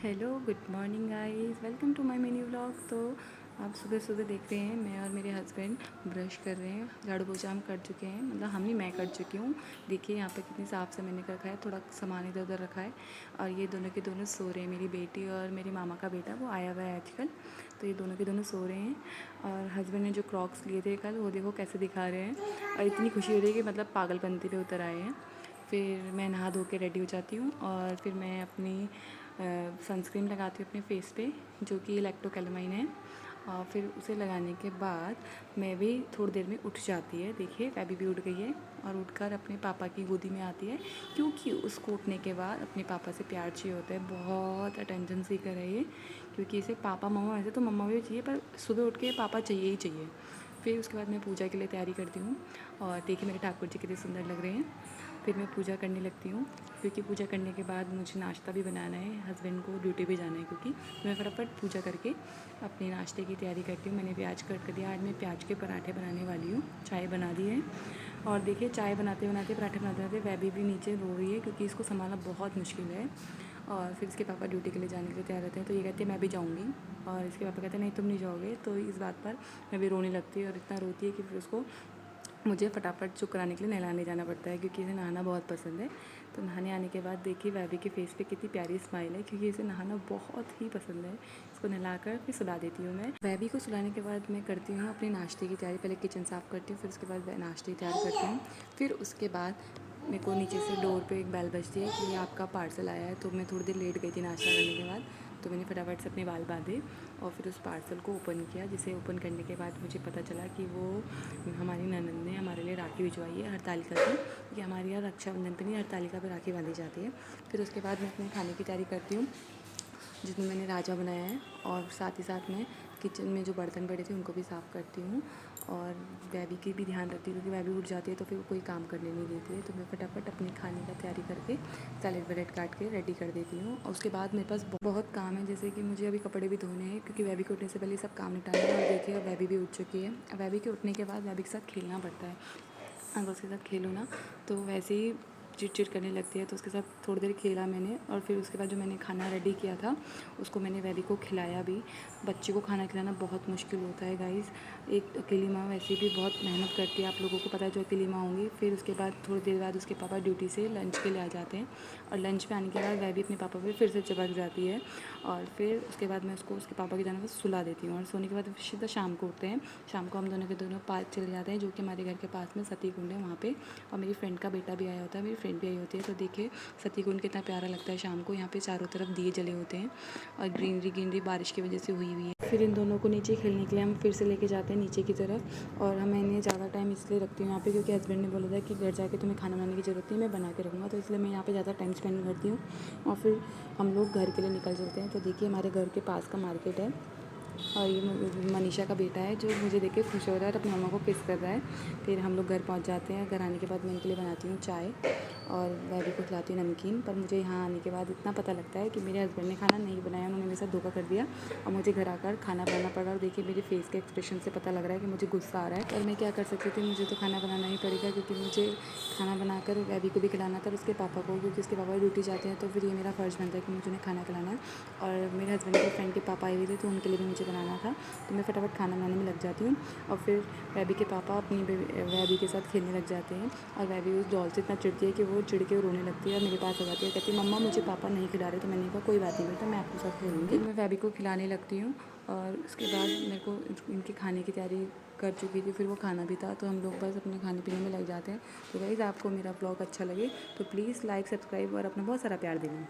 Hello good morning guys, welcome to my mini vlog. तो आप सुबह सुबह देख रहे हैं मैं और मेरे हस्बैंड ब्रश कर रहे हैं। झाड़ू पोछा हम कर चुके हैं, मतलब हम नहीं, मैं कर चुकी हूँ। देखिए यहाँ पे कितनी साफ़ से मैंने रखा है, थोड़ा सामान इधर उधर रखा है। और ये दोनों के दोनों सो रहे हैं, मेरी बेटी और मेरे मामा का बेटा, वो आया हुआ है आजकल। तो ये दोनों के दोनों सो रहे हैं। और हस्बैंड ने जो क्रॉक्स लिए थे कल, वो देखो कैसे दिखा रहे हैं। और इतनी खुशी हो रही है कि मतलब पागलपंती पे उतर आए हैं। फिर मैं नहा धो के रेडी हो जाती हूँ और फिर मैं अपनी सनस्क्रीन लगाती हूँ अपने फेस पे, जो कि इलेक्ट्रोकैलामाइन है। और फिर उसे लगाने के बाद मैं भी थोड़ी देर में उठ जाती है। देखिए फैबी भी उठ गई है और उठकर अपने पापा की गोदी में आती है, क्योंकि उसको उठने के बाद अपने पापा से प्यार चाहिए होता है। बहुत अटेंशन सीकर है ये, क्योंकि इसे पापा मम्मा, वैसे तो मम्मा भी चाहिए पर सुबह उठ के पापा चाहिए ही चाहिए। फिर उसके बाद मैं पूजा के लिए तैयारी करती हूँ। और देखिए मेरे ठाकुर जी कितने सुंदर लग रहे हैं। फिर मैं पूजा करने लगती हूँ, क्योंकि पूजा करने के बाद मुझे नाश्ता भी बनाना है, हस्बैंड को ड्यूटी पे जाना है। क्योंकि मैं फटाफट पूजा करके अपने नाश्ते की तैयारी करती हूँ। मैंने प्याज कट कर दिया, आज मैं प्याज के पराठे बनाने वाली हूँ। चाय बना दी है और देखिए चाय बनाते बनाते, पराठे बनाते बनाते वैभी भी नीचे रो रही है, क्योंकि इसको संभालना बहुत मुश्किल है। और फिर इसके पापा ड्यूटी के लिए जाने के लिए तैयार रहते हैं, तो ये कहती है मैं भी जाऊँगी। और इसके पापा कहते हैं नहीं तुम नहीं जाओगे। तो इस बात पर मैं भी रोने लगती है और इतना रोती है कि फिर उसको मुझे फटाफट चुप कराने के लिए नहलाने जाना पड़ता है, क्योंकि इसे नहाना बहुत पसंद है। तो नहाने आने के बाद देखिए वैभी के फेस पे कितनी प्यारी स्माइल है, क्योंकि इसे नहाना बहुत ही पसंद है। इसको नहलाकर फिर सुला देती हूँ मैं। वैभी को सुलाने के बाद मैं करती हूँ अपने नाश्ते की तैयारी। पहले किचन साफ़ करती हूँ, फिर उसके बाद नाश्ते की तैयारी करती हूँ। फिर उसके बाद मेरे को नीचे से डोर पे एक बेल बजती है कि आपका पार्सल आया है। तो मैं थोड़ी देर लेट गई थी नाश्ता करने के बाद, तो मैंने फटाफट से अपने बाल बांधे और फिर उस पार्सल को ओपन किया। जिसे ओपन करने के बाद मुझे पता चला कि वो हमारी ननद ने हमारे लिए राखी भिजवाई है हरतालिका की, कि हमारे यहाँ रक्षाबंधन पे नहीं, हरतालिका पे राखी बांधी जाती है। फिर उसके बाद मैं अपने खाने की तैयारी करती हूँ, जिसमें मैंने राजमा बनाया है। और साथ ही साथ मैं किचन में जो बर्तन पड़े थे उनको भी साफ़ करती हूँ। और वैभी की भी ध्यान रखती हूँ, क्योंकि वैभी उठ जाती है तो फिर वो कोई काम करने नहीं देती है। तो मैं फटाफट अपनी खाने का तैयारी करके सैलेड वैलेड काट के रेडी कर देती हूँ। और उसके बाद मेरे पास बहुत काम है, जैसे कि मुझे अभी कपड़े भी धोने हैं, क्योंकि वैभी के उठने से पहले सब काम निपटाना है। और देखिए अब वैभी भी उठ चुकी है। वैभी के उठने के बाद वैभी के साथ खेलना पड़ता है। अगर उसके साथ खेलो ना तो वैसे ही चिड़चिड़ करने लगती है। तो उसके साथ थोड़ी देर खेला मैंने, और फिर उसके बाद जो मैंने खाना रेडी किया था उसको मैंने वैभी को खिलाया भी। बच्चे को खाना खिलाना बहुत मुश्किल होता है गाइस। एक अकेली माँ वैसे भी बहुत मेहनत करती है, आप लोगों को पता है जो अकेली माँ होंगी। फिर उसके बाद थोड़ी देर बाद उसके पापा ड्यूटी से लंच के लिए आ जाते हैं, और लंच पे आने के बाद वैभी अपने पापा पे फिर से चिपक जाती है। और फिर उसके बाद मैं उसको उसके पापा के जाने पर सुला देती हूँ। और सोने के बाद सीधा शाम को उठते हैं। शाम को हम दोनों के दोनों पार्क चले जाते हैं, जो कि हमारे घर के पास में सती कुंड है वहाँ पे। और मेरी फ्रेंड का बेटा भी आया होता है, मेरी फ्रेंड भी आई होती है। तो देखिए सती कुंड कितना प्यारा लगता है शाम को। यहाँ पे चारों तरफ दिए जले होते हैं और ग्रीनरी ग्रीनरी बारिश की वजह से हुई हुई है। फिर इन दोनों को नीचे खेलने के लिए हम फिर से लेके जाते हैं नीचे की तरफ। और हम इन्हें ज़्यादा टाइम इसलिए रखती हूँ यहाँ पे, क्योंकि हस्बैंड ने बोला था कि घर जाके तुम्हें खाना बनाने की ज़रूरत नहीं है, मैं बना के रखूँगा। तो इसलिए मैं यहाँ पे ज़्यादा टाइम स्पेंड करती हूँ। और फिर हम लोग घर के लिए निकल चलते हैं। तो देखिए हमारे घर के पास का मार्केट है, और ये मनीषा का बेटा है जो मुझे देख के खुश हो रहा है और अपनी मम्मा को किस कर रहा है। फिर हम लोग घर पहुंच जाते हैं। घर आने के बाद मैं इनके लिए बनाती हूँ चाय और वैभी को खिलाती हूँ नमकीन। पर मुझे यहाँ आने के बाद इतना पता लगता है कि मेरे हस्बैंड ने खाना नहीं बनाया, उन्होंने मेरे साथ धोखा कर दिया और मुझे घर आकर खाना बनाना पड़ा। और देखिए मेरे फेस के एक्सप्रेशन से पता लग रहा है कि मुझे गुस्सा आ रहा है। पर मैं क्या कर सकती थी, मुझे तो खाना बनाना ही पड़ेगा, क्योंकि मुझे खाना बनाकर वैभी को भी खिलाना था और उसके पापा को, क्योंकि उसके पापा ड्यूटी जाते हैं। तो फिर ये मेरा फ़र्ज़ बनता है कि मुझे उन्हें खाना खिलाना है। और मेरे हस्बैंड के फ्रेंड के पापा आए हुए थे, तो उनके लिए भी मुझे बनाना था। तो मैं फटाफट खाना बनाने में लग जाती हूँ। और फिर वैभी के पापा अपनी वैभी के साथ खेलने लग जाते हैं। और वैभी उस डॉल से इतना चिढ़ती है कि वो चिढ़ के रोने लगती है और मेरे पास आ जाती है, कहती है मम्मा मुझे पापा नहीं खिला रहे। तो मैंने कहा कोई बात नहीं बेटा, मैं आपके साथ खेलूँगी। फिर मैं वैभी को खिलाने लगती हूँ। और उसके बाद मेरे को इनके खाने की तैयारी कर चुकी थी, फिर वो खाना भी था। तो हम लोग बस अपने खाने पीने में लग जाते हैं। तो गाइस आपको मेरा ब्लॉग अच्छा लगे तो प्लीज़ लाइक, सब्सक्राइब और अपना बहुत सारा प्यार देना।